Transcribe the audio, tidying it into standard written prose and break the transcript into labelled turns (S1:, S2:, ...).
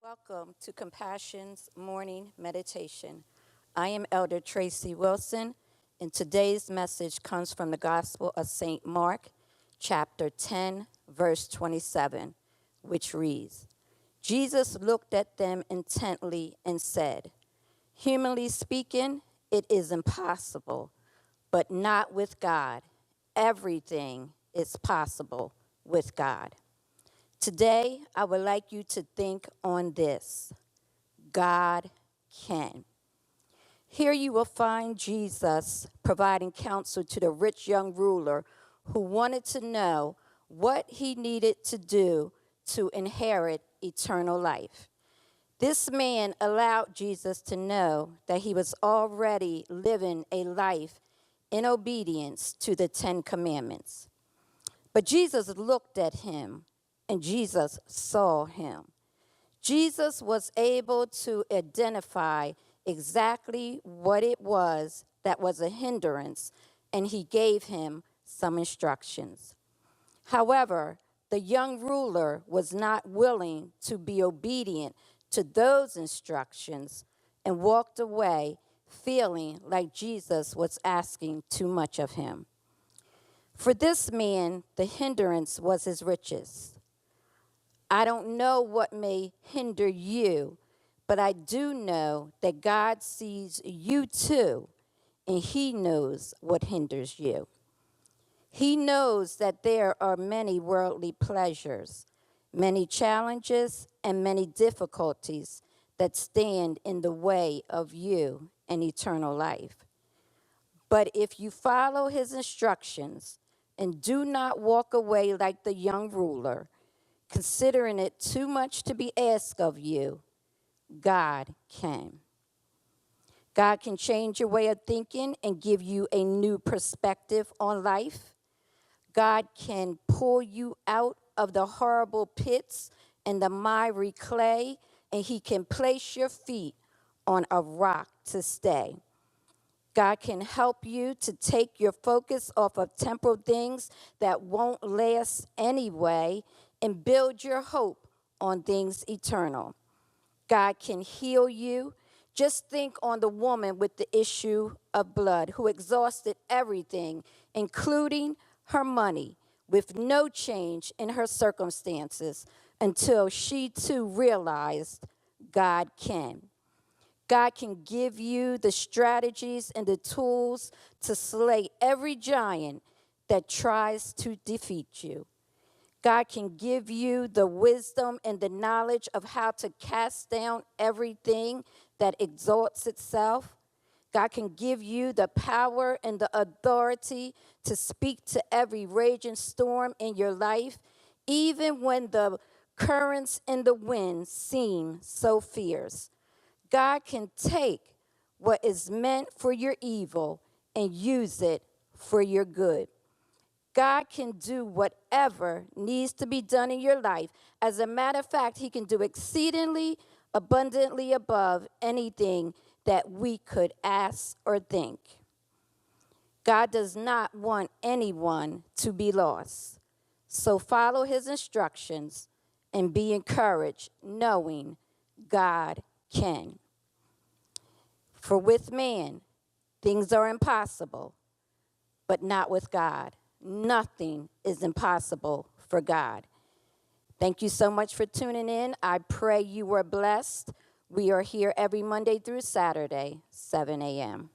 S1: Welcome to Compassion's Morning Meditation. I am Elder Tracy Wilson, and today's message comes from the Gospel of St. Mark, chapter 10, verse 27, which reads, Jesus looked at them intently and said, Humanly speaking, it is impossible, but not with God. Everything is possible with God. Today, I would like you to think on this. God can. Here you will find Jesus providing counsel to the rich young ruler who wanted to know what he needed to do to inherit eternal life. This man allowed Jesus to know that he was already living a life in obedience to the 10 Commandments. But Jesus looked at him, and Jesus saw him. Jesus was able to identify exactly what it was that was a hindrance, and he gave him some instructions. However, the young ruler was not willing to be obedient to those instructions and walked away feeling like Jesus was asking too much of him. For this man, the hindrance was his riches. I don't know what may hinder you, but I do know that God sees you too, and he knows what hinders you. He knows that there are many worldly pleasures, many challenges, and many difficulties that stand in the way of you and eternal life. But if you follow his instructions and do not walk away like the young ruler, considering it too much to be asked of you, God can. God can change your way of thinking and give you a new perspective on life. God can pull you out of the horrible pits and the miry clay, and he can place your feet on a rock to stay. God can help you to take your focus off of temporal things that won't last anyway and build your hope on things eternal. God can heal you. Just think on the woman with the issue of blood who exhausted everything, including her money, with no change in her circumstances until she too realized God can. God can give you the strategies and the tools to slay every giant that tries to defeat you. God can give you the wisdom and the knowledge of how to cast down everything that exalts itself. God can give you the power and the authority to speak to every raging storm in your life, even when the currents and the winds seem so fierce. God can take what is meant for your evil and use it for your good. God can do whatever needs to be done in your life. As a matter of fact, he can do exceedingly abundantly above anything that we could ask or think. God does not want anyone to be lost. So follow his instructions and be encouraged, knowing God can. For with man, things are impossible, but not with God. Nothing is impossible for God. Thank you so much for tuning in. I pray you were blessed. We are here every Monday through Saturday, 7 a.m.